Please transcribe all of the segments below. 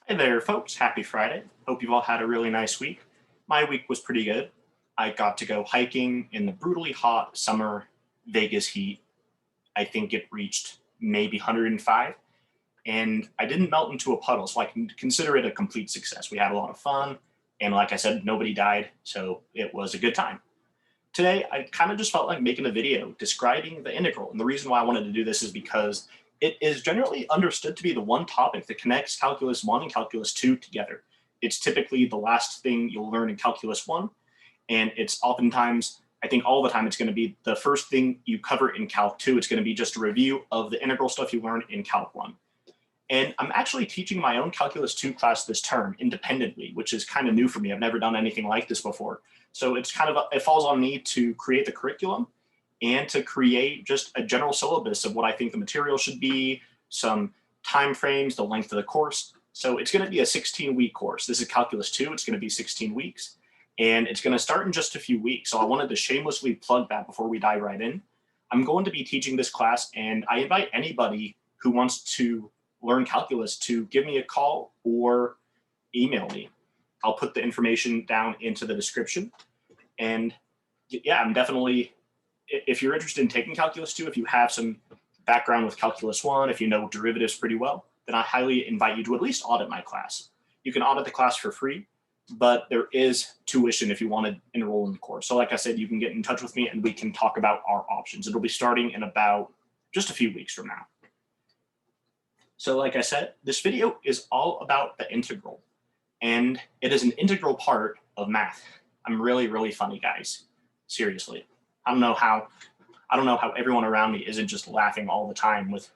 Hey there, folks. Happy Friday. Hope you've all had a really nice week. My week was pretty good. I got to go hiking in the brutally hot summer Vegas heat. I think it reached maybe 105, and I didn't melt into a puddle, so I can consider it a complete success. We had a lot of fun, and like I said, nobody died, so it was a good time. Today, I kind of just felt like making a video describing the integral. And the reason why I wanted to do this is because it is generally understood to be the one topic that connects Calculus 1 and Calculus 2 together. It's typically the last thing you'll learn in Calculus 1, and it's oftentimes, I think all the time, it's going to be the first thing you cover in Calc 2. It's going to be just a review of the integral stuff you learned in Calc 1. And I'm actually teaching my own Calculus 2 class this term independently, which is kind of new for me. I've never done anything like this before. So it's kind of, it falls on me to create the curriculum and to create just a general syllabus of what I think the material should be, some time frames, the length of the course. So it's going to be a 16-week course. This is Calculus 2. It's going to be 16 weeks. And it's going to start in just a few weeks. So I wanted to shamelessly plug that before we dive right in. I'm going to be teaching this class, and I invite anybody who wants to learn calculus to give me a call or email me. I'll put the information down into the description. And yeah, I'm definitely, if you're interested in taking Calculus 2, if you have some background with Calculus 1, if you know derivatives pretty well, then I highly invite you to at least audit my class. You can audit the class for free, but there is tuition if you want to enroll in the course. So like I said, you can get in touch with me and we can talk about our options. It'll be starting in about just a few weeks from now. So like I said, this video is all about the integral, and it is an integral part of math. I'm really, really funny, guys. Seriously. I don't know how everyone around me isn't just laughing all the time with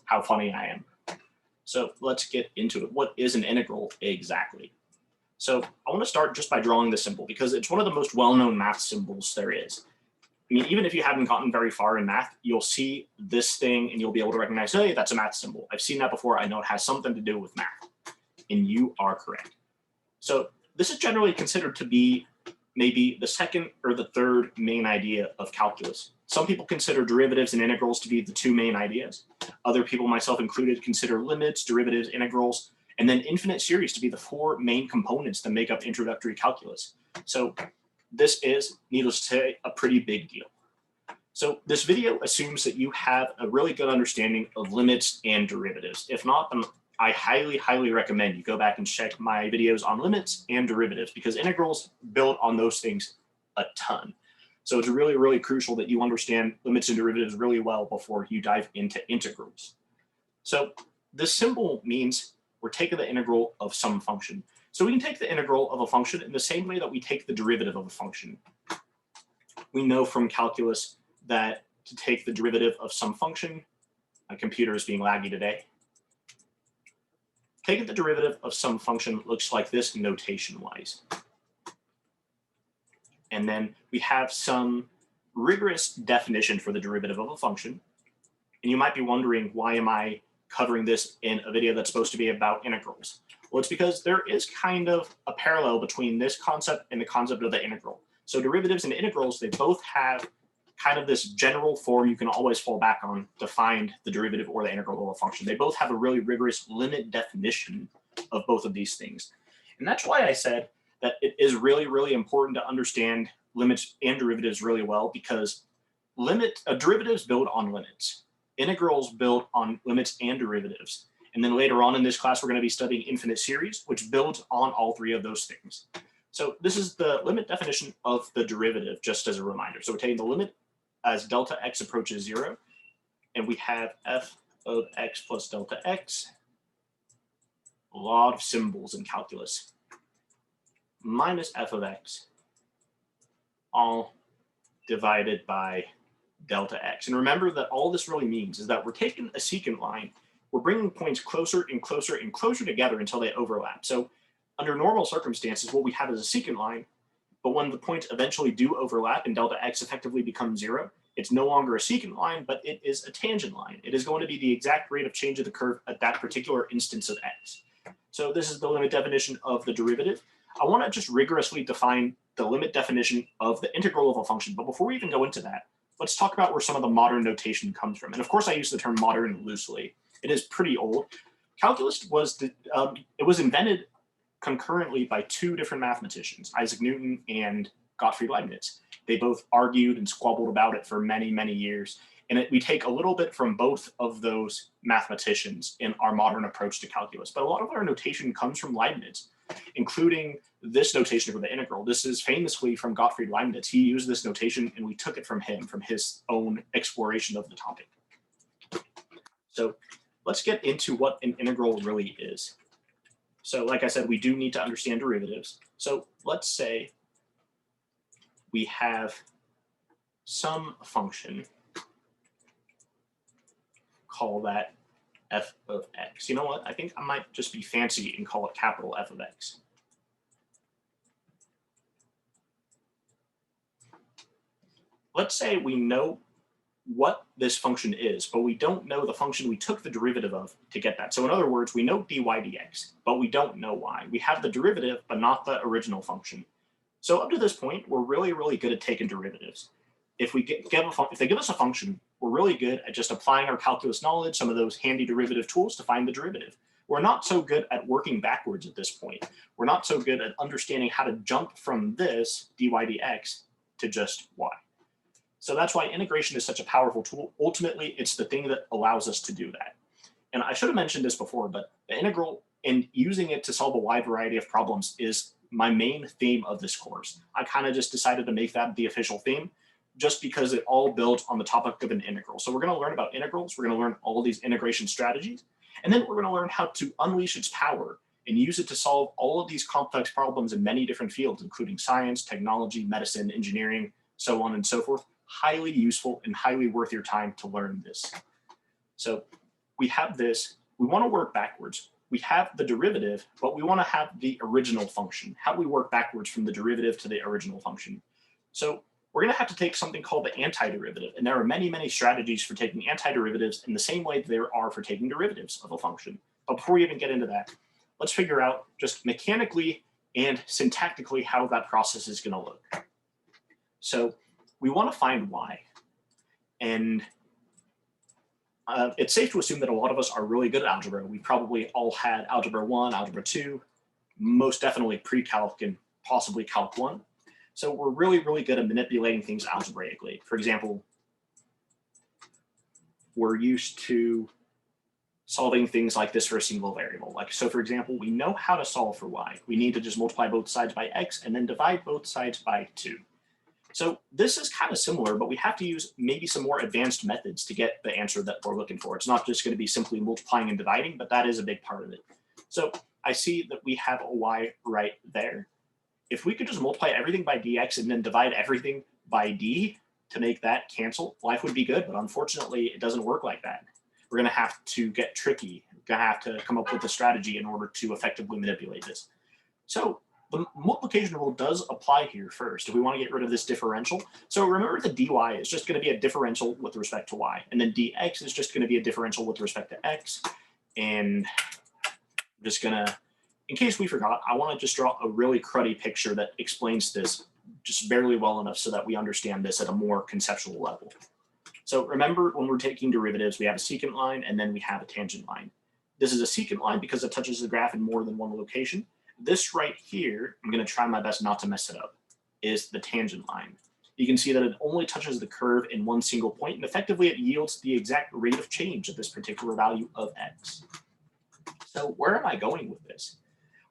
how funny I am. So let's get into it. What is an integral exactly? So I want to start just by drawing this symbol because it's one of the most well-known math symbols there is. I mean, even if you haven't gotten very far in math, you'll see this thing and you'll be able to recognize, hey, that's a math symbol. I've seen that before. I know it has something to do with math. And you are correct. So this is generally considered to be maybe the second or the third main idea of calculus. Some people consider derivatives and integrals to be the two main ideas. Other people, myself included, consider limits, derivatives, integrals, and then infinite series to be the four main components that make up introductory calculus. So this is, needless to say, a pretty big deal. So this video assumes that you have a really good understanding of limits and derivatives. If not, then I highly, highly recommend you go back and check my videos on limits and derivatives because integrals build on those things a ton. So it's really, really crucial that you understand limits and derivatives really well before you dive into integrals. So this symbol means we're taking the integral of some function. So we can take the integral of a function in the same way that we take the derivative of a function. We know from calculus that to take the derivative of some function, my computer is being laggy today. Taking the derivative of some function looks like this notation-wise. And then we have some rigorous definition for the derivative of a function. And you might be wondering, why am I covering this in a video that's supposed to be about integrals? Well, it's because there is kind of a parallel between this concept and the concept of the integral. So derivatives and integrals, they both have kind of this general form you can always fall back on to find the derivative or the integral of a function. They both have a really rigorous limit definition of both of these things. And that's why I said that it is really, really important to understand limits and derivatives really well, because derivatives build on limits. Integrals build on limits and derivatives. And then later on in this class, we're going to be studying infinite series, which builds on all three of those things. So this is the limit definition of the derivative, just as a reminder. So we're taking the limit as delta x approaches 0, and we have f of x plus delta x, a lot of symbols in calculus, minus f of x, all divided by delta x. And remember that all this really means is that we're taking a secant line, we're bringing points closer and closer and closer together until they overlap. So under normal circumstances, what we have is a secant line, but when the points eventually do overlap and delta x effectively becomes 0, it's no longer a secant line, but it is a tangent line. It is going to be the exact rate of change of the curve at that particular instance of x. So this is the limit definition of the derivative. I want to just rigorously define the limit definition of the integral of a function. But before we even go into that, let's talk about where some of the modern notation comes from. And of course, I use the term modern loosely. It is pretty old. Calculus was it was invented concurrently by two different mathematicians, Isaac Newton and Gottfried Leibniz. They both argued and squabbled about it for many, many years. And we take a little bit from both of those mathematicians in our modern approach to calculus. But a lot of our notation comes from Leibniz, including this notation for the integral. This is famously from Gottfried Leibniz. He used this notation and we took it from him, from his own exploration of the topic. So let's get into what an integral really is. So like I said, we do need to understand derivatives. So let's say we have some function, call that f of x. You know what? I think I might just be fancy and call it capital F of x. Let's say we know what this function is, but we don't know the function we took the derivative of to get that. So in other words, we know dy dx, but we don't know y. We have the derivative, but not the original function. So up to this point, we're really, really good at taking derivatives. If they give us a function, we're really good at just applying our calculus knowledge, some of those handy derivative tools to find the derivative. We're not so good at working backwards at this point. We're not so good at understanding how to jump from this dy dx to just y. So that's why integration is such a powerful tool. Ultimately, it's the thing that allows us to do that. And I should have mentioned this before, but the integral and using it to solve a wide variety of problems is my main theme of this course. I kind of just decided to make that the official theme just because it all builds on the topic of an integral. So we're going to learn about integrals. We're going to learn all these integration strategies. And then we're going to learn how to unleash its power and use it to solve all of these complex problems in many different fields, including science, technology, medicine, engineering, so on and so forth. Highly useful and highly worth your time to learn this. So we have this, we want to work backwards. We have the derivative, but we want to have the original function. How do we work backwards from the derivative to the original function? So we're going to have to take something called the antiderivative. And there are many, many strategies for taking antiderivatives in the same way there are for taking derivatives of a function. But before we even get into that, let's figure out just mechanically and syntactically how that process is going to look. So we want to find y. And it's safe to assume that a lot of us are really good at algebra. We probably all had algebra 1, algebra 2, most definitely pre-calc and possibly calc 1. So we're really, really good at manipulating things algebraically. For example, we're used to solving things like this for a single variable. So for example, we know how to solve for y. We need to just multiply both sides by x and then divide both sides by 2. So this is kind of similar, but we have to use maybe some more advanced methods to get the answer that we're looking for. It's not just going to be simply multiplying and dividing, but that is a big part of it. So I see that we have a y right there. If we could just multiply everything by dx and then divide everything by d to make that cancel, life would be good, but unfortunately it doesn't work like that. We're going to have to get tricky. We're going to have to come up with a strategy in order to effectively manipulate this. So the multiplication rule does apply here first if we want to get rid of this differential. So remember the dy is just going to be a differential with respect to y, and then dx is just going to be a differential with respect to x. And I'm just going to, in case we forgot, I want to just draw a really cruddy picture that explains this just barely well enough so that we understand this at a more conceptual level. So remember, when we're taking derivatives, we have a secant line and then we have a tangent line. This is a secant line because it touches the graph in more than one location. This right here, I'm going to try my best not to mess it up, is the tangent line. You can see that it only touches the curve in one single point, and effectively it yields the exact rate of change of this particular value of x. So where am I going with this?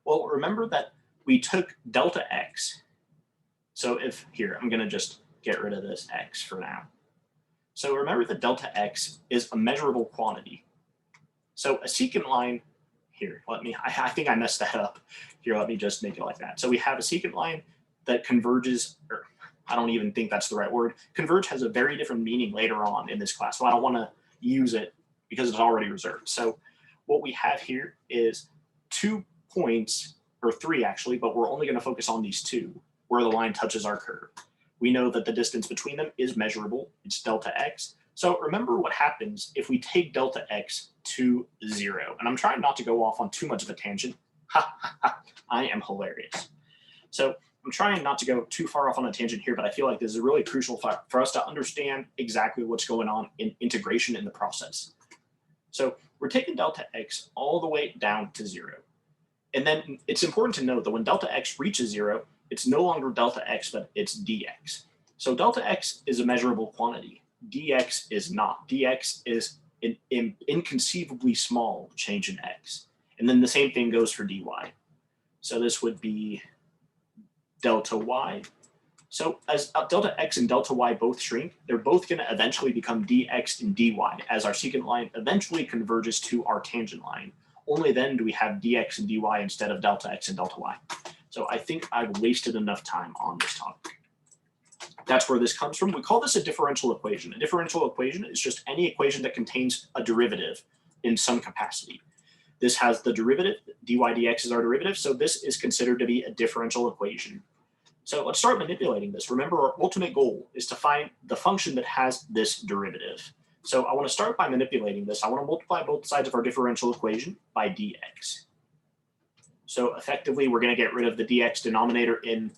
Well, remember that we took delta x. So if here, I'm going to just get rid of this x for now. So remember that delta x is a measurable quantity. So a secant line, here, I think I messed that up. Here, let me just make it like that. So we have a secant line that converges, or I don't even think that's the right word. Converge has a very different meaning later on in this class, so I don't want to use it because it's already reserved. So what we have here is 2 points, or 3 actually, but we're only going to focus on these 2 where the line touches our curve. We know that the distance between them is measurable. It's delta x. So remember what happens if we take delta x to 0. And I'm trying not to go off on too much of a tangent. I am hilarious. So I'm trying not to go too far off on a tangent here, but I feel like this is really crucial for us to understand exactly what's going on in integration in the process. So we're taking delta x all the way down to 0. And then it's important to note that when delta x reaches 0, it's no longer delta x, but it's dx. So delta x is a measurable quantity. Dx is not. Dx is an inconceivably small change in x. And then the same thing goes for dy. So this would be delta y. So as delta x and delta y both shrink, they're both going to eventually become dx and dy as our secant line eventually converges to our tangent line. Only then do we have dx and dy instead of delta x and delta y. So I think I've wasted enough time on this topic. That's where this comes from. We call this a differential equation. A differential equation is just any equation that contains a derivative in some capacity. This has the derivative, dy dx is our derivative, so this is considered to be a differential equation. So let's start manipulating this. Remember, our ultimate goal is to find the function that has this derivative. So I want to start by manipulating this. I want to multiply both sides of our differential equation by dx. So effectively, we're going to get rid of the dx denominator in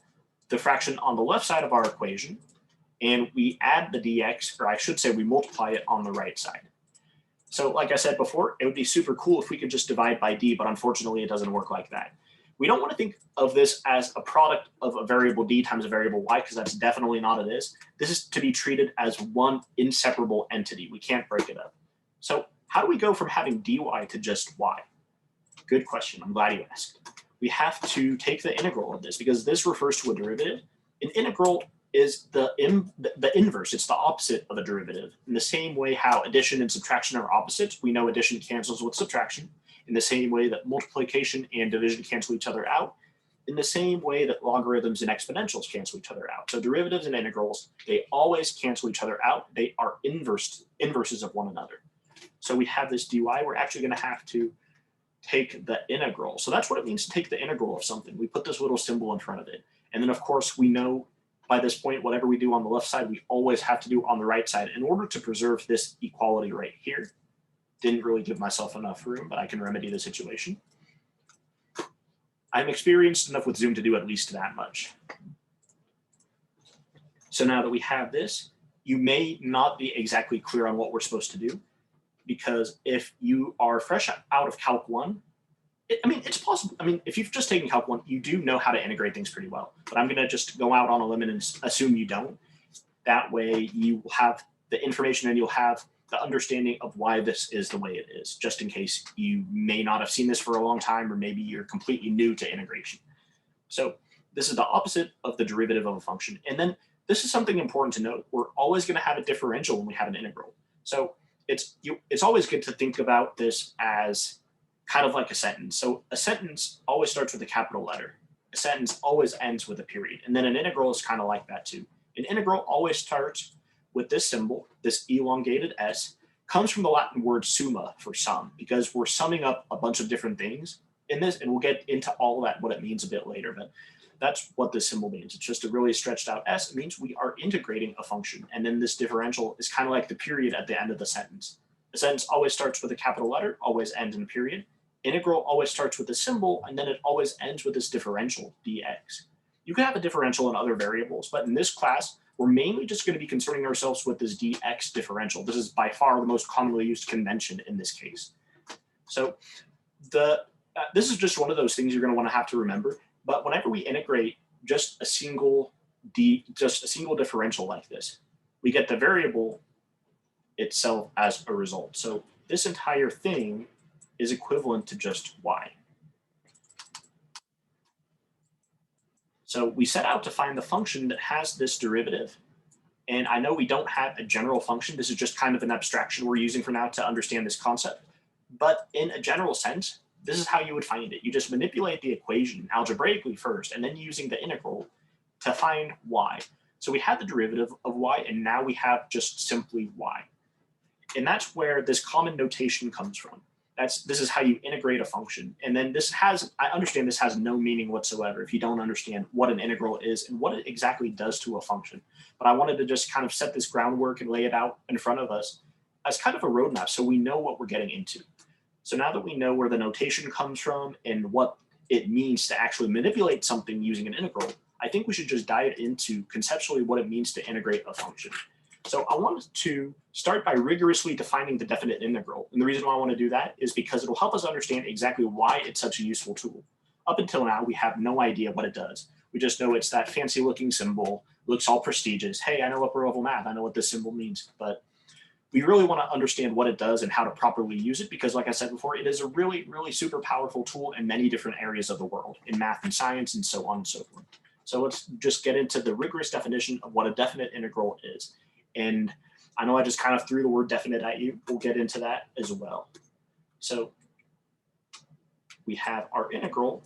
the fraction on the left side of our equation, and we add the dx, or I should say we multiply it on the right side. So like I said before, it would be super cool if we could just divide by d, but unfortunately it doesn't work like that. We don't want to think of this as a product of a variable d times a variable y, because that's definitely not it is. This is to be treated as one inseparable entity. We can't break it up. So how do we go from having dy to just y? Good question. I'm glad you asked. We have to take the integral of this because this refers to a derivative. An integral is the inverse. It's the opposite of a derivative. In the same way how addition and subtraction are opposites, we know addition cancels with subtraction. In the same way that multiplication and division cancel each other out. In the same way that logarithms and exponentials cancel each other out. So derivatives and integrals, they always cancel each other out. They are inverses of one another. So we have this dy. We're actually going to have to take the integral. So that's what it means to take the integral of something. We put this little symbol in front of it. And then, of course, we know by this point, whatever we do on the left side, we always have to do on the right side in order to preserve this equality right here. Didn't really give myself enough room, but I can remedy the situation. I'm experienced enough with Zoom to do at least that much. So now that we have this, you may not be exactly clear on what we're supposed to do, because if you are fresh out of Calc 1, it's possible. If you've just taken Calc 1, you do know how to integrate things pretty well. But I'm going to just go out on a limb and assume you don't. That way you will have the information and you'll have the understanding of why this is the way it is, just in case you may not have seen this for a long time, or maybe you're completely new to integration. So this is the opposite of the derivative of a function. And then this is something important to note. We're always going to have a differential when we have an integral. So it's always good to think about this as kind of like a sentence. So a sentence always starts with a capital letter. A sentence always ends with a period. And then an integral is kind of like that too. An integral always starts with this symbol, this elongated s, comes from the Latin word summa for sum, because we're summing up a bunch of different things in this, and we'll get into all that, what it means a bit later, but that's what this symbol means. It's just a really stretched out s. It means we are integrating a function, and then this differential is kind of like the period at the end of the sentence. The sentence always starts with a capital letter, always ends in a period. Integral always starts with a symbol, and then it always ends with this differential, dx. You can have a differential in other variables, but in this class, we're mainly just going to be concerning ourselves with this dx differential. This is by far the most commonly used convention in this case. So this is just one of those things you're going to want to have to remember. But whenever we integrate just a single differential like this, we get the variable itself as a result. So this entire thing is equivalent to just y. So we set out to find the function that has this derivative. And I know we don't have a general function. This is just kind of an abstraction we're using for now to understand this concept. But in a general sense, this is how you would find it. You just manipulate the equation algebraically first, and then using the integral to find y. So we had the derivative of y, and now we have just simply y. And that's where this common notation comes from. This is how you integrate a function. And then I understand this has no meaning whatsoever if you don't understand what an integral is and what it exactly does to a function. But I wanted to just kind of set this groundwork and lay it out in front of us as kind of a roadmap so we know what we're getting into. So now that we know where the notation comes from and what it means to actually manipulate something using an integral, I think we should just dive into conceptually what it means to integrate a function. So I wanted to start by rigorously defining the definite integral. And the reason why I want to do that is because it'll help us understand exactly why it's such a useful tool. Up until now, we have no idea what it does. We just know it's that fancy looking symbol, looks all prestigious. Hey, I know upper level math, I know what this symbol means. But we really want to understand what it does and how to properly use it because, like I said before, it is a really, really super powerful tool in many different areas of the world, in math and science and so on and so forth. So let's just get into the rigorous definition of what a definite integral is. And I know I just kind of threw the word definite at you. We'll get into that as well. So we have our integral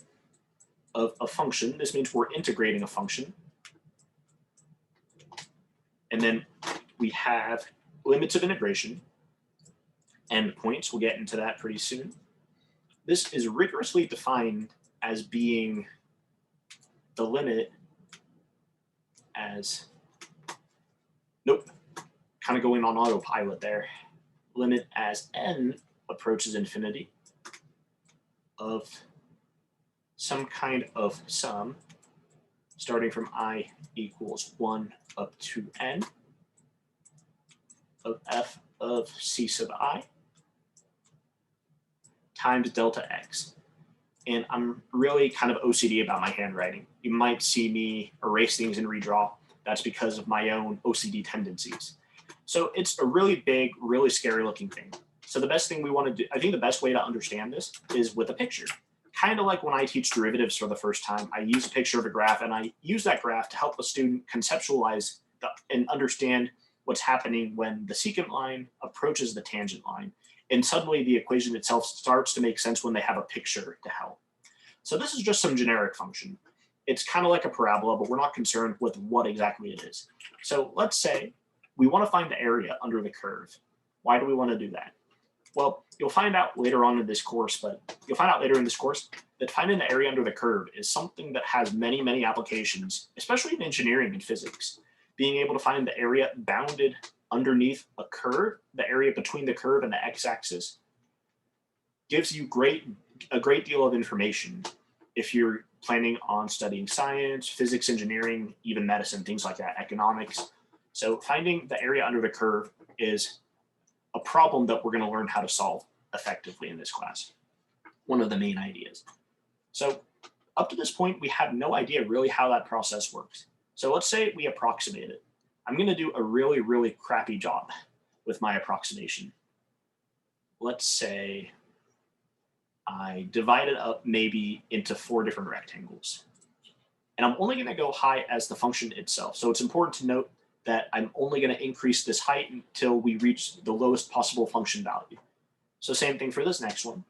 of a function. This means we're integrating a function. And then we have limits of integration, endpoints. We'll get into that pretty soon. This is rigorously defined as being the limit as, nope, kind of going on autopilot there. Limit as n approaches infinity of some kind of sum starting from I equals 1 up to n of f of c sub I times delta x. And I'm really kind of OCD about my handwriting. You might see me erase things and redraw. That's because of my own OCD tendencies. So it's a really big, really scary looking thing. So the best thing we want to do, I think the best way to understand this is with a picture. Kind of like when I teach derivatives for the first time, I use a picture of a graph and I use that graph to help a student conceptualize and understand what's happening when the secant line approaches the tangent line. And suddenly the equation itself starts to make sense when they have a picture to help. So this is just some generic function. It's kind of like a parabola, but we're not concerned with what exactly it is. So let's say we want to find the area under the curve. Why do we want to do that? Well, you'll find out later on in this course, that finding the area under the curve is something that has many, many applications, especially in engineering and physics. Being able to find the area bounded underneath a curve, the area between the curve and the x-axis, gives you a great deal of information if you're planning on studying science, physics, engineering, even medicine, things like that, economics. So finding the area under the curve is a problem that we're going to learn how to solve effectively in this class. One of the main ideas. So up to this point, we have no idea really how that process works. So let's say we approximate it. I'm going to do a really, really crappy job with my approximation. Let's say I divide it up maybe into 4 different rectangles. And I'm only going to go high as the function itself. So it's important to note that I'm only going to increase this height until we reach the lowest possible function value. So same thing for this next one.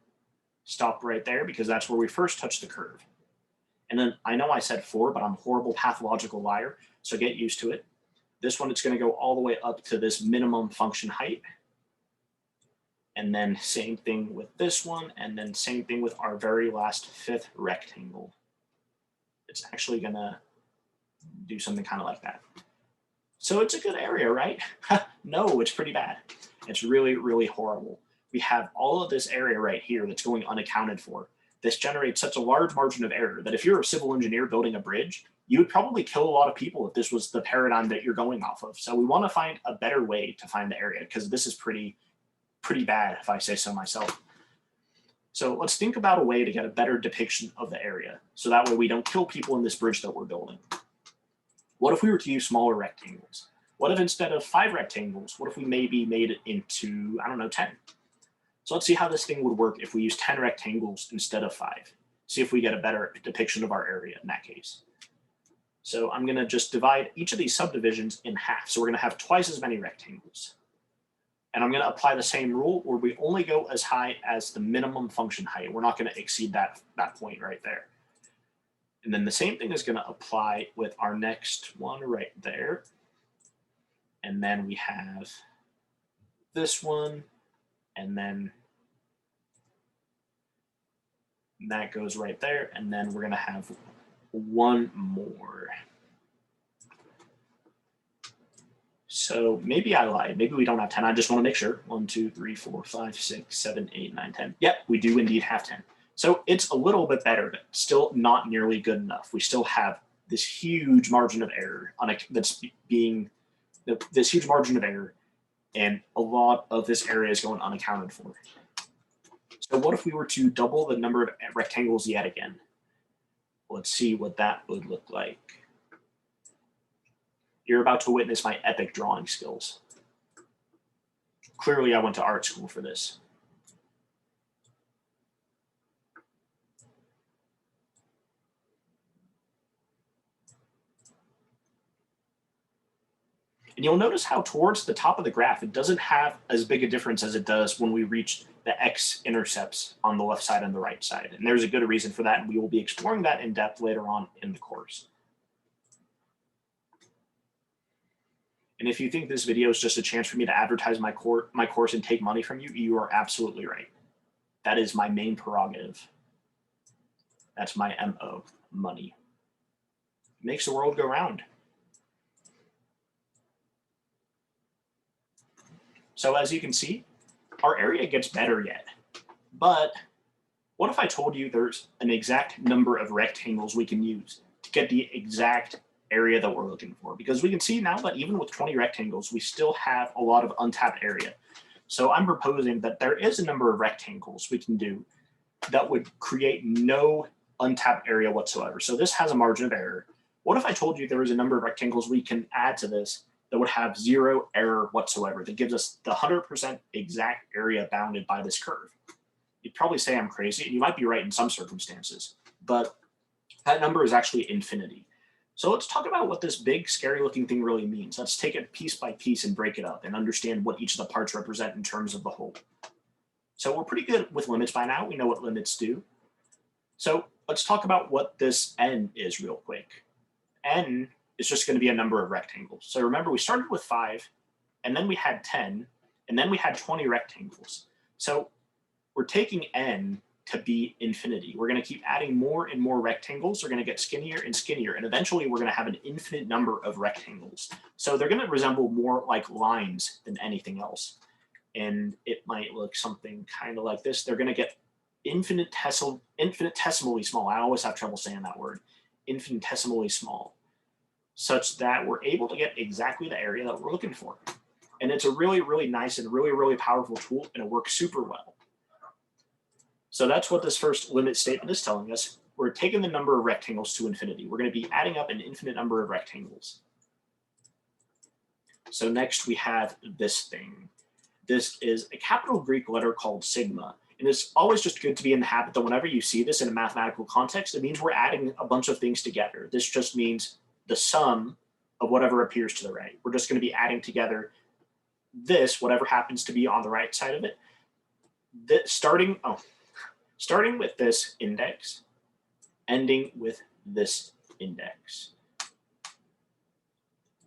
Stop right there because that's where we first touch the curve. And then I know I said 4, but I'm a horrible pathological liar, so get used to it. This one, it's going to go all the way up to this minimum function height. And then same thing with this one, and then same thing with our very last 5th rectangle. It's actually going to do something kind of like that. So it's a good area, right? No, it's pretty bad. It's really, really horrible. We have all of this area right here that's going unaccounted for. This generates such a large margin of error that if you're a civil engineer building a bridge, you would probably kill a lot of people if this was the paradigm that you're going off of. So we want to find a better way to find the area because this is pretty bad, if I say so myself. So let's think about a way to get a better depiction of the area. So that way we don't kill people in this bridge that we're building. What if we were to use smaller rectangles? What if instead of 5 rectangles, what if we maybe made it into, I don't know, 10? So let's see how this thing would work if we use 10 rectangles instead of 5. See if we get a better depiction of our area in that case. So I'm going to just divide each of these subdivisions in half. So we're going to have twice as many rectangles. And I'm going to apply the same rule where we only go as high as the minimum function height. We're not going to exceed that point right there. And then the same thing is going to apply with our next one right there. And then we have this one, and then that goes right there. And then we're going to have one more. So maybe I lied. Maybe we don't have 10. I just want to make sure. 1, 2, 3, 4, 5, 6, 7, 8, 9, 10. Yep, we do indeed have 10. So it's a little bit better, but still not nearly good enough. We still have this huge margin of error that's being this huge margin of error, and a lot of this area is going unaccounted for. So what if we were to double the number of rectangles yet again? Let's see what that would look like. You're about to witness my epic drawing skills. Clearly, I went to art school for this. And you'll notice how towards the top of the graph, it doesn't have as big a difference as it does when we reach the x-intercepts on the left side and the right side. And there's a good reason for that, and we will be exploring that in depth later on in the course. And if you think this video is just a chance for me to advertise my course and take money from you, you are absolutely right. That is my main prerogative. That's my MO, money. It makes the world go round. So as you can see, our area gets better yet. But what if I told you there's an exact number of rectangles we can use to get the exact area that we're looking for? Because we can see now that even with 20 rectangles, we still have a lot of untapped area. So I'm proposing that there is a number of rectangles we can do that would create no untapped area whatsoever. So this has a margin of error. What if I told you there was a number of rectangles we can add to this that would have zero error whatsoever, that gives us the 100% exact area bounded by this curve? You'd probably say I'm crazy, and you might be right in some circumstances, but that number is actually infinity. So let's talk about what this big, scary looking thing really means. Let's take it piece by piece and break it up and understand what each of the parts represent in terms of the whole. So we're pretty good with limits by now. We know what limits do. So let's talk about what this n is real quick. N is just going to be a number of rectangles. So remember, we started with 5, and then we had 10, and then we had 20 rectangles. So we're taking n to be infinity. We're going to keep adding more and more rectangles. They're going to get skinnier and skinnier, and eventually we're going to have an infinite number of rectangles. So they're going to resemble more like lines than anything else. And it might look something kind of like this. They're going to get infinitesimally small. I always have trouble saying that word. Infinitesimally small, such that we're able to get exactly the area that we're looking for. And it's a really, really nice and really, really powerful tool, and it works super well. So that's what this first limit statement is telling us. We're taking the number of rectangles to infinity. We're going to be adding up an infinite number of rectangles. So next we have this thing. This is a capital Greek letter called sigma. And it's always just good to be in the habit that whenever you see this in a mathematical context, it means we're adding a bunch of things together. This just means the sum of whatever appears to the right. We're just going to be adding together this, whatever happens to be on the right side of it, starting with this index, ending with this index.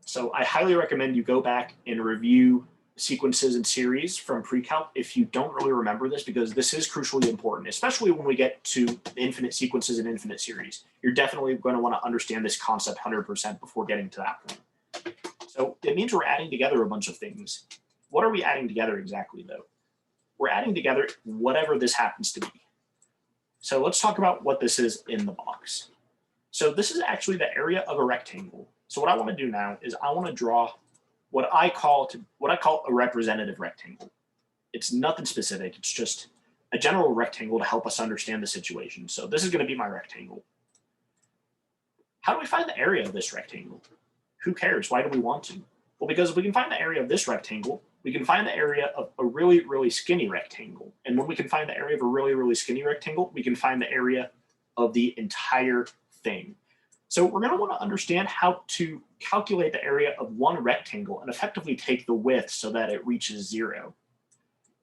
So I highly recommend you go back and review sequences and series from pre-calc if you don't really remember this, because this is crucially important, especially when we get to infinite sequences and infinite series. You're definitely going to want to understand this concept 100% before getting to that point. So it means we're adding together a bunch of things. What are we adding together exactly, though? We're adding together whatever this happens to be. So let's talk about what this is in the box. So this is actually the area of a rectangle. So what I want to do now is I want to draw what I call a representative rectangle. It's nothing specific. It's just a general rectangle to help us understand the situation. So this is going to be my rectangle. How do we find the area of this rectangle? Who cares? Why do we want to? Well, because if we can find the area of this rectangle, we can find the area of a really, really skinny rectangle. And when we can find the area of a really, really skinny rectangle, we can find the area of the entire thing. So we're going to want to understand how to calculate the area of one rectangle and effectively take the width so that it reaches 0.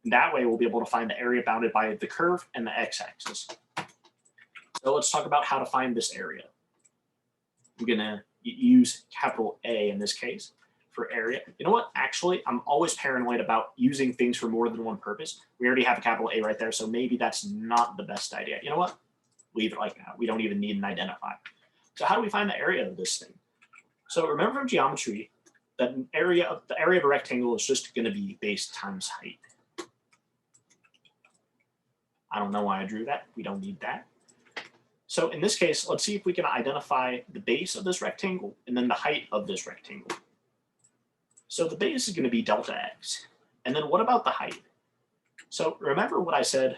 And that way we'll be able to find the area bounded by the curve and the x-axis. So let's talk about how to find this area. I'm going to use capital A in this case for area. You know what? Actually, I'm always paranoid about using things for more than one purpose. We already have a capital A right there, so maybe that's not the best idea. You know what? Leave it like that. We don't even need an identifier. So how do we find the area of this thing? So remember from geometry that the area of a rectangle is just going to be base times height. I don't know why I drew that. We don't need that. So in this case, let's see if we can identify the base of this rectangle and then the height of this rectangle. So the base is going to be delta x. And then what about the height? So remember what I said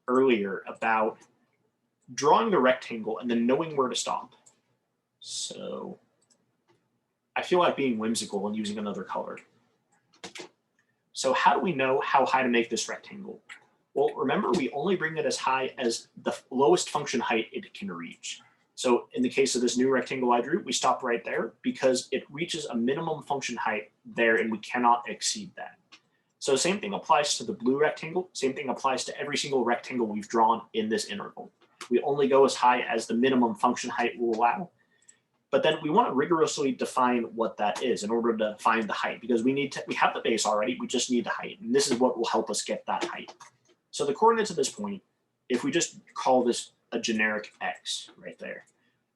earlier about drawing the rectangle and then knowing where to stop. So I feel like being whimsical and using another color. So how do we know how high to make this rectangle? Well, remember, we only bring it as high as the lowest function height it can reach. So in the case of this new rectangle I drew, we stop right there because it reaches a minimum function height there and we cannot exceed that. So same thing applies to the blue rectangle. Same thing applies to every single rectangle we've drawn in this interval. We only go as high as the minimum function height will allow. But then we want to rigorously define what that is in order to find the height, because we have the base already, we just need the height. And this is what will help us get that height. So the coordinates at this point, if we just call this a generic x right there.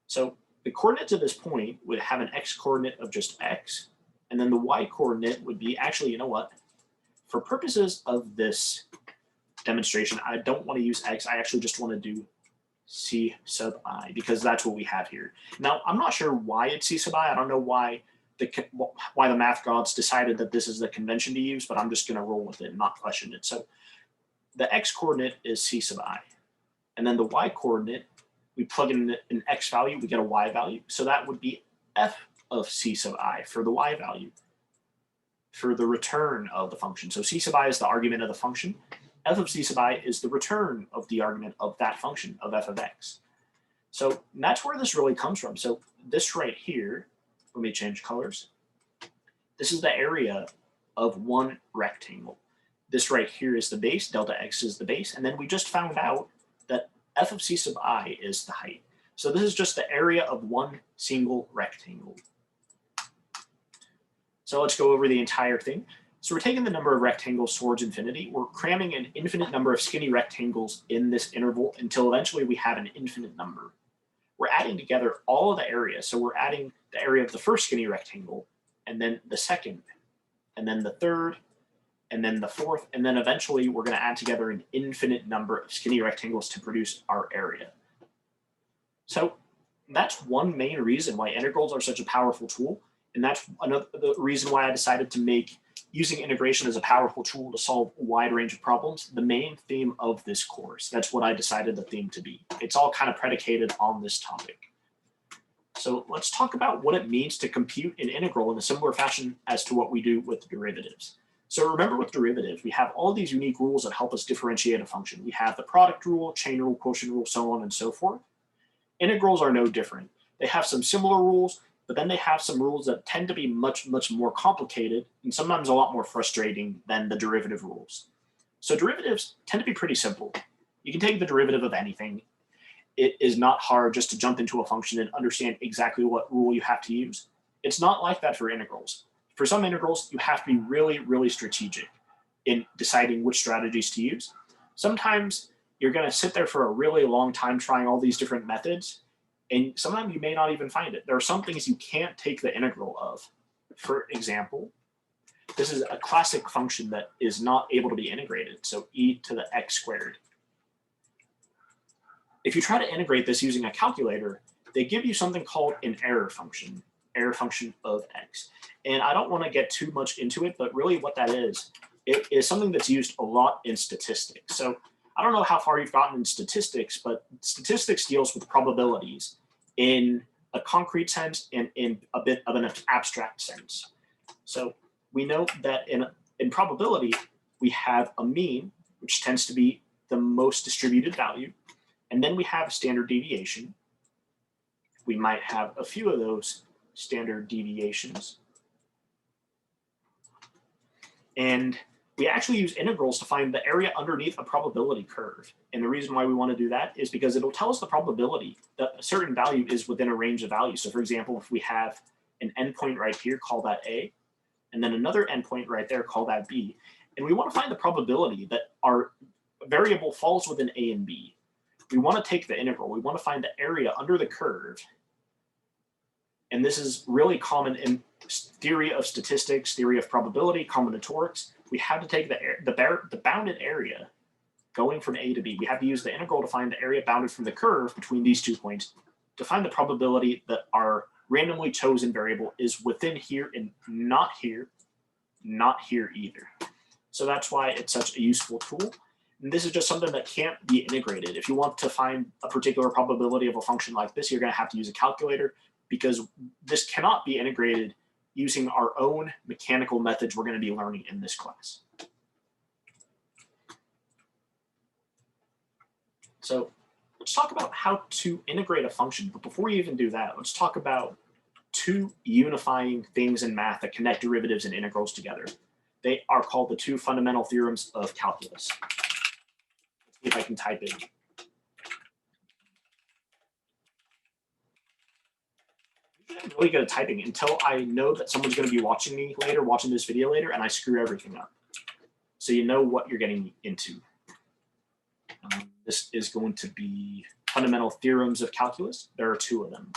So the coordinates at this point would have an x coordinate of just x, and then the y coordinate would be, actually, you know what? For purposes of this demonstration, I don't want to use x, I actually just want to do c sub I, because that's what we have here. Now, I'm not sure why it's c sub I. I don't know why the math gods decided that this is the convention to use, but I'm just going to roll with it and not question it. So the x coordinate is c sub I. And then the y coordinate, we plug in an x value, we get a y value. So that would be f of c sub I for the y value, for the return of the function. So c sub I is the argument of the function. F of c sub I is the return of the argument of that function, of f of x. So that's where this really comes from. So this right here, let me change colors. This is the area of one rectangle. This right here is the base, delta x is the base, and then we just found out that f of c sub I is the height. So this is just the area of one single rectangle. So let's go over the entire thing. So we're taking the number of rectangles towards infinity. We're cramming an infinite number of skinny rectangles in this interval until eventually we have an infinite number. We're adding together all of the area. So we're adding the area of the first skinny rectangle, and then the second, and then the third, and then the fourth, and then eventually we're going to add together an infinite number of skinny rectangles to produce our area. So that's one main reason why integrals are such a powerful tool, and that's another reason why I decided to make using integration as a powerful tool to solve a wide range of problems the main theme of this course. That's what I decided the theme to be. It's all kind of predicated on this topic. So let's talk about what it means to compute an integral in a similar fashion as to what we do with derivatives. So remember, with derivatives, we have all these unique rules that help us differentiate a function. We have the product rule, chain rule, quotient rule, so on and so forth. Integrals are no different. They have some similar rules, but then they have some rules that tend to be much, much more complicated and sometimes a lot more frustrating than the derivative rules. So derivatives tend to be pretty simple. You can take the derivative of anything. It is not hard just to jump into a function and understand exactly what rule you have to use. It's not like that for integrals. For some integrals, you have to be really, really strategic in deciding which strategies to use. Sometimes you're going to sit there for a really long time trying all these different methods, and sometimes you may not even find it. There are some things you can't take the integral of. For example, this is a classic function that is not able to be integrated, so e to the x squared. If you try to integrate this using a calculator, they give you something called an error function of x. And I don't want to get too much into it, but really what that is, it is something that's used a lot in statistics. So I don't know how far you've gotten in statistics, but statistics deals with probabilities in a concrete sense and in a bit of an abstract sense. So we know that in probability, we have a mean, which tends to be the most distributed value. And then we have a standard deviation. We might have a few of those standard deviations. And we actually use integrals to find the area underneath a probability curve. And the reason why we want to do that is because it'll tell us the probability that a certain value is within a range of values. So for example, if we have an endpoint right here, call that A, and then another endpoint right there, call that B. And we want to find the probability that our variable falls within A and B. We want to take the integral. We want to find the area under the curve. And this is really common in theory of statistics, theory of probability, combinatorics. We have to take the bounded area going from A to B. We have to use the integral to find the area bounded from the curve between these 2 points to find the probability that our randomly chosen variable is within here and not here, not here either. So that's why it's such a useful tool. And this is just something that can't be integrated. If you want to find a particular probability of a function like this, you're going to have to use a calculator, because this cannot be integrated using our own mechanical methods we're going to be learning in this class. So let's talk about how to integrate a function. But before we even do that, let's talk about two unifying things in math that connect derivatives and integrals together. They are called the two fundamental theorems of calculus. Let's see if I can type it. I'm really good at typing until I know that someone's going to be watching me later, watching this video later, and I screw everything up. So you know what you're getting into. This is going to be fundamental theorems of calculus. There are two of them.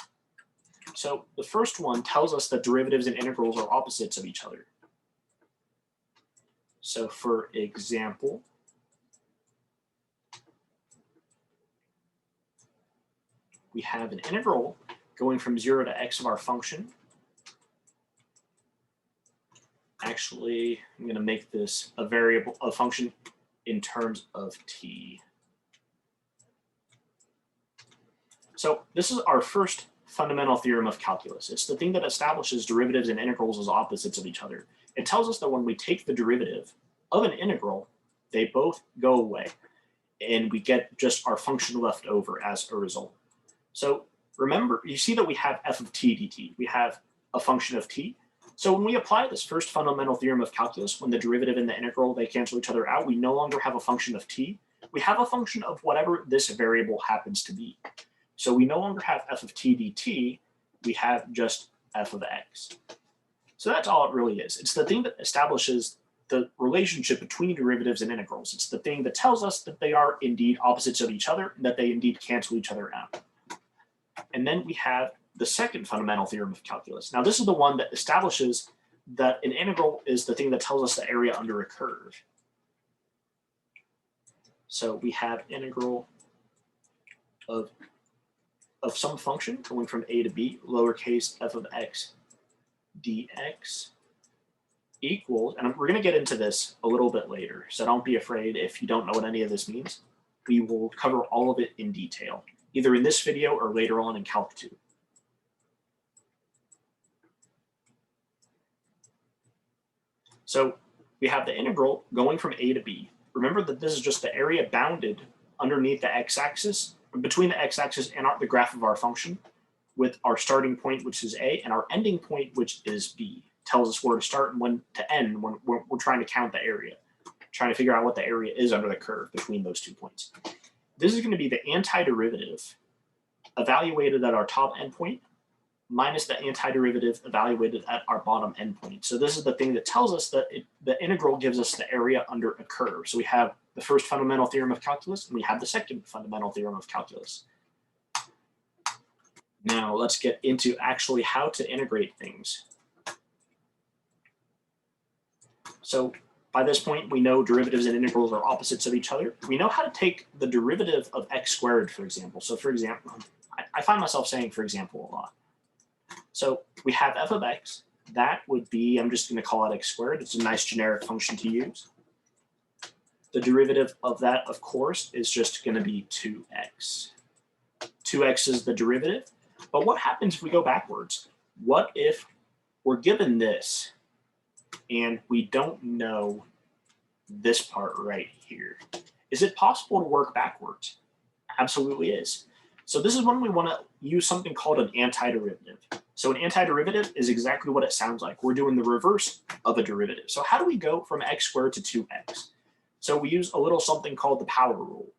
So the first one tells us that derivatives and integrals are opposites of each other. So for example, we have an integral going from 0 to x of our function. Actually, I'm going to make this a variable, a function in terms of t. So this is our first fundamental theorem of calculus. It's the thing that establishes derivatives and integrals as opposites of each other. It tells us that when we take the derivative of an integral, they both go away, and we get just our function left over as a result. So remember, you see that we have f of t dt. We have a function of t. So when we apply this first fundamental theorem of calculus, when the derivative and the integral, they cancel each other out, we no longer have a function of t. We have a function of whatever this variable happens to be. So we no longer have f of t dt. We have just f of x. So that's all it really is. It's the thing that establishes the relationship between derivatives and integrals. It's the thing that tells us that they are indeed opposites of each other, and that they indeed cancel each other out. And then we have the second fundamental theorem of calculus. Now, this is the one that establishes that an integral is the thing that tells us the area under a curve. So we have integral of some function going from a to b, lowercase f of x dx equals, and we're going to get into this a little bit later, so don't be afraid if you don't know what any of this means. We will cover all of it in detail, either in this video or later on in Calc 2. So we have the integral going from a to b. Remember that this is just the area bounded underneath the x-axis, between the x-axis and the graph of our function, with our starting point, which is a, and our ending point, which is b. Tells us where to start and when to end when we're trying to count the area, trying to figure out what the area is under the curve between those 2 points. This is going to be the antiderivative evaluated at our top endpoint minus the antiderivative evaluated at our bottom endpoint. So this is the thing that tells us that the integral gives us the area under a curve. So we have the first fundamental theorem of calculus, and we have the second fundamental theorem of calculus. Now let's get into actually how to integrate things. So by this point, we know derivatives and integrals are opposites of each other. We know how to take the derivative of x squared, for example. So for example, I find myself saying for example a lot. So we have f of x. That would be, I'm just going to call it x squared. It's a nice generic function to use. The derivative of that, of course, is just going to be 2x. 2x is the derivative. But what happens if we go backwards? What if we're given this and we don't know this part right here? Is it possible to work backwards? Absolutely is. So this is when we want to use something called an antiderivative. So an antiderivative is exactly what it sounds like. We're doing the reverse of a derivative. So how do we go from x squared to 2x? So we use a little something called the power rule.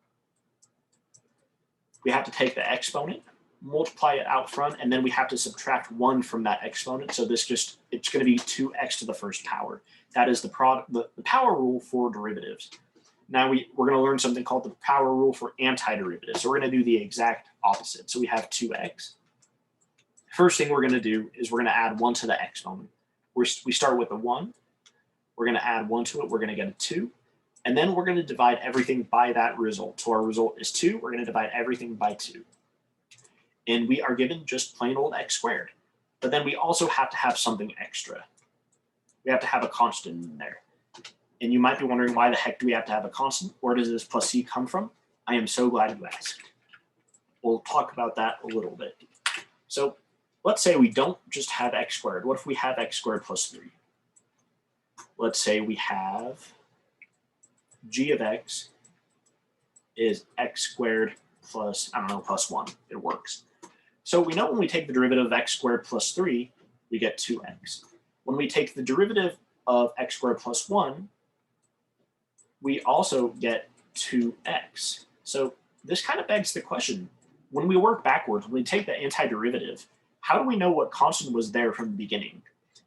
We have to take the exponent, multiply it out front, and then we have to subtract 1 from that exponent. So this just, it's going to be 2x to the first power. That is the power rule for derivatives. Now we're going to learn something called the power rule for antiderivatives. So we're going to do the exact opposite. So we have 2x. First thing we're going to do is we're going to add 1 to the exponent. We start with a 1. We're going to add 1 to it. We're going to get a 2. And then we're going to divide everything by that result. So our result is 2. We're going to divide everything by 2. And we are given just plain old x squared. But then we also have to have something extra. we have to have a constant in there. And you might be wondering, why the heck do we have to have a constant? Where does this plus c come from? I am so glad you asked. We'll talk about that a little bit. So let's say we don't just have x squared. What if we have x squared plus 3? Let's say we have g of x is x squared plus, I don't know, plus 1. It works. So we know when we take the derivative of x squared plus 3, we get 2x. When we take the derivative of x squared plus 1, we also get 2x. So this kind of begs the question, when we work backwards, when we take the antiderivative, how do we know what constant was there from the beginning?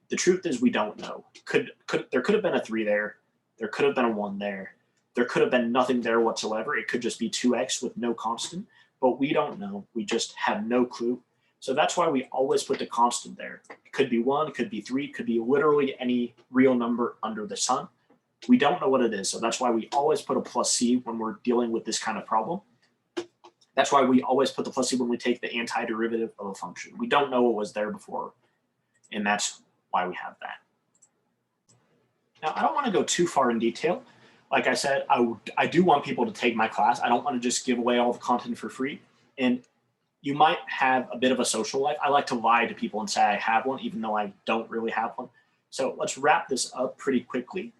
The truth is we don't know. There could have been a 3 there. There could have been a 1 there. There could have been nothing there whatsoever. It could just be 2x with no constant, but we don't know. We just have no clue. So that's why we always put the constant there. It could be 1, could be 3, could be literally any real number under the sun. We don't know what it is, so that's why we always put a plus c when we're dealing with this kind of problem. That's why we always put the plus c when we take the antiderivative of a function. We don't know what was there before, and that's why we have that. Now, I don't want to go too far in detail. Like I said, I do want people to take my class. I don't want to just give away all the content for free. And you might have a bit of a social life. I like to lie to people and say I have one, even though I don't really have one. So let's wrap this up pretty quickly.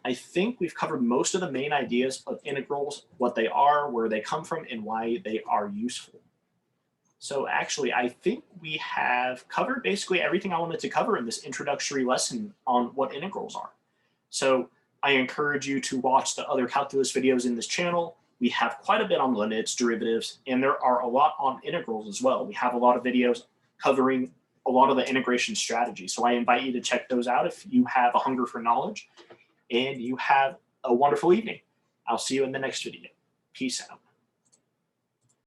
I think we've covered most of the main ideas of integrals, what they are, where they come from, and why they are useful. So actually, I think we have covered basically everything I wanted to cover in this introductory lesson on what integrals are. So I encourage you to watch the other calculus videos in this channel. We have quite a bit on limits, derivatives, and there are a lot on integrals as well. We have a lot of videos covering a lot of the integration strategies. So I invite you to check those out if you have a hunger for knowledge. And you have a wonderful evening. I'll see you in the next video. Peace out.